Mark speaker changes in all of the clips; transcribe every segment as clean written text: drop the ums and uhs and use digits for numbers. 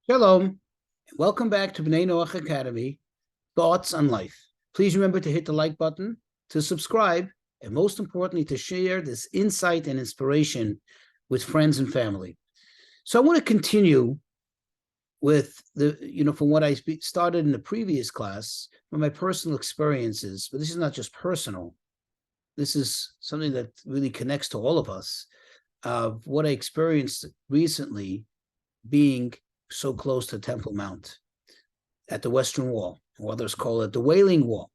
Speaker 1: Shalom, and welcome back to B'nai Noach Academy, Thoughts on Life. Please remember to hit the like button, to subscribe, and most importantly, to share this insight and inspiration with friends and family. So I want to continue with from what I started in the previous class, from my personal experiences, but this is not just personal. This is something that really connects to all of us, of what I experienced recently being so close to Temple Mount at the Western Wall, or others call it the Wailing Wall.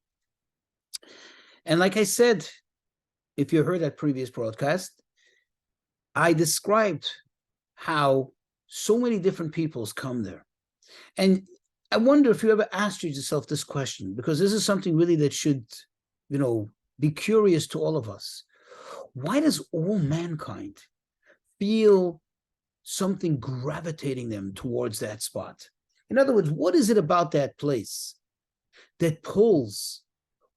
Speaker 1: And like I said, if you heard that previous broadcast, I described how so many different peoples come there. And I wonder if you ever asked yourself this question, because this is something really that should, be curious to all of us. Why does all mankind feel something gravitating them towards that spot? In other words, what is it about that place that pulls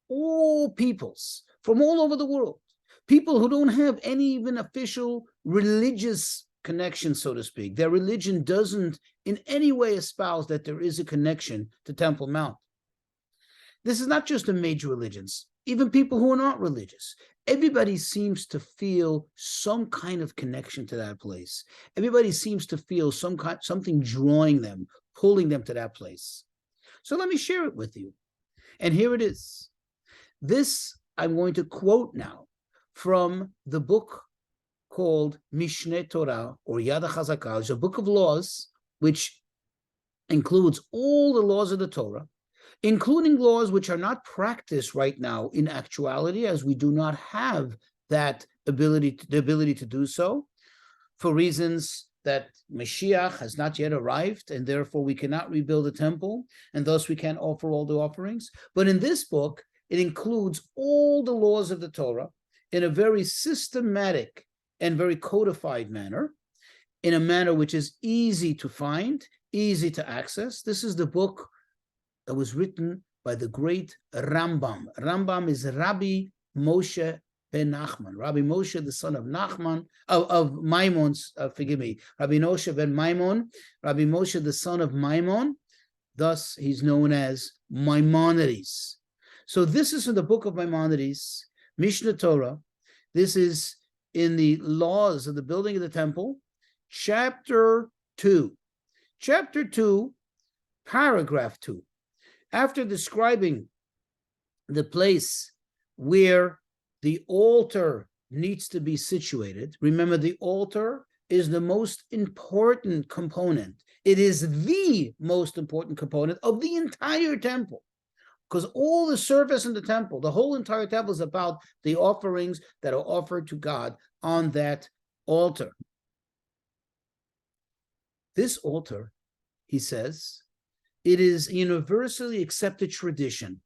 Speaker 1: all peoples from all over the world, people who don't have any even official religious connection, so to speak? Their religion doesn't in any way espouse that there is a connection to Temple Mount. This is not just the major religions, even people who are not religious. Everybody seems to feel some kind of connection to that place. Everybody seems to feel something drawing them, pulling them to that place. So let me share it with you. And here it is. This I'm going to quote now from the book called Mishneh Torah, or Yad HaChazakah. It's a book of laws which includes all the laws of the Torah, including laws which are not practiced right now in actuality, as we do not have that ability to do so, for reasons that Mashiach has not yet arrived, and therefore we cannot rebuild the temple, and thus we can't offer all the offerings. But in this book, it includes all the laws of the Torah in a very systematic and very codified manner, in a manner which is easy to find, easy to access. This is the book that was written by the great Rambam. Rambam is Rabbi Moshe ben Nachman. Rabbi Moshe, the son of Nachman, of Maimon, Rabbi Moshe ben Maimon, Rabbi Moshe, the son of Maimon. Thus, he's known as Maimonides. So this is from the book of Maimonides, Mishneh Torah. This is in the laws of the building of the temple, chapter 2. Chapter 2, paragraph 2. After describing the place where the altar needs to be situated, remember the altar is the most important component. It is the most important component of the entire temple, because all the service in the temple, the whole entire temple, is about the offerings that are offered to God on that altar. This altar, he says, it is a universally accepted tradition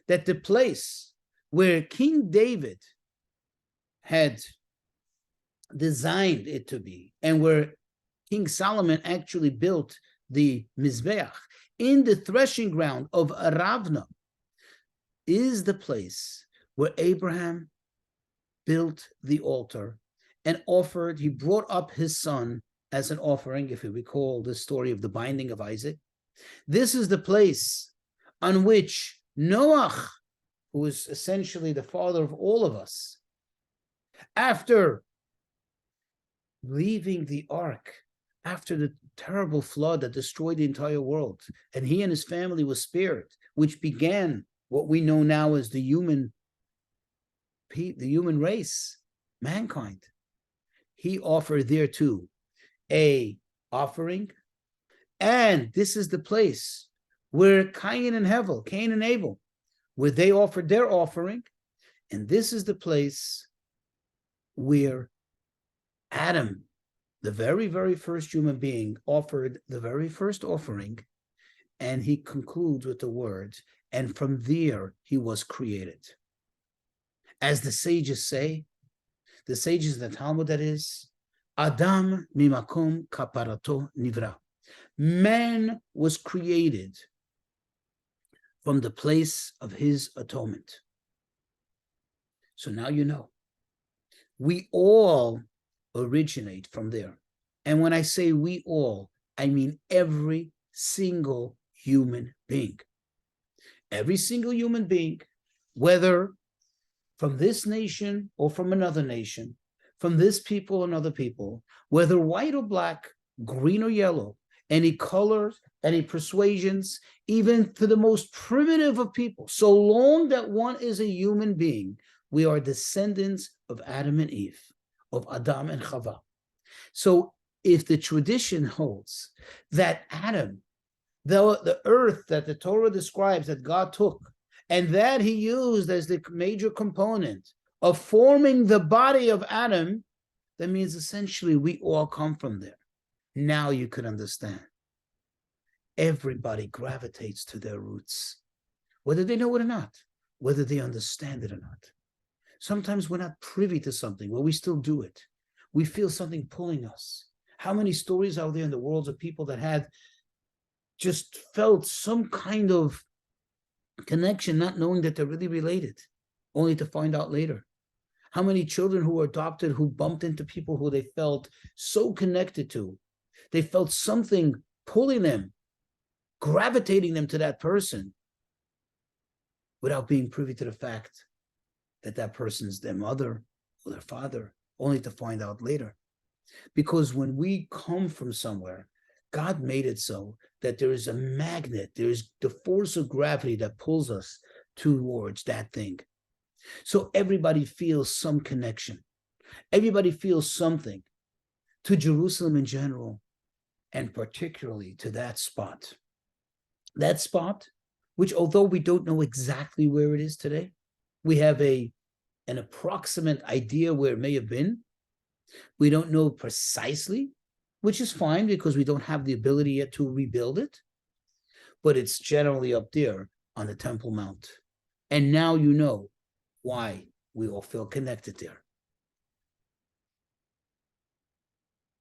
Speaker 1: that the place where King David had designed it to be, and where King Solomon actually built the Mizbeach, in the threshing ground of Aravna, is the place where Abraham built the altar and offered. He brought up his son as an offering, if you recall the story of the binding of Isaac. This is the place on which Noach, who is essentially the father of all of us, after leaving the ark, after the terrible flood that destroyed the entire world, and he and his family were spared, which began what we know now as the human race, mankind. He offered there too a offering. And this is the place where Cain and Abel, where they offered their offering. And this is the place where Adam, the very, very first human being, offered the very first offering. And he concludes with the words, and from there he was created. As the sages say, the sages in the Talmud, that is, Adam mimakom kaparato nivra. Man was created from the place of his atonement. So now you know. We all originate from there. And when I say we all, I mean every single human being. Every single human being, whether from this nation or from another nation, from this people and other people, whether white or black, green or yellow, any colors, any persuasions, even to the most primitive of people, so long that one is a human being, we are descendants of Adam and Eve, of Adam and Chava. So if the tradition holds that Adam, the earth that the Torah describes that God took, and that he used as the major component of forming the body of Adam, that means essentially we all come from there. Now you could understand. Everybody gravitates to their roots, whether they know it or not, whether they understand it or not. Sometimes we're not privy to something, but we still do it. We feel something pulling us. How many stories are there in the world of people that had just felt some kind of connection, not knowing that they're really related, only to find out later? How many children who were adopted, who bumped into people who they felt so connected to, they felt something pulling them, gravitating them to that person, without being privy to the fact that that person's their mother or their father, only to find out later. Because when we come from somewhere, God made it so that there is a magnet, there is the force of gravity that pulls us towards that thing. So everybody feels some connection. Everybody feels something to Jerusalem in general, and particularly to that spot. That spot, which although we don't know exactly where it is today, we have an approximate idea where it may have been. We don't know precisely, which is fine because we don't have the ability yet to rebuild it, but it's generally up there on the Temple Mount. And now you know why we all feel connected there.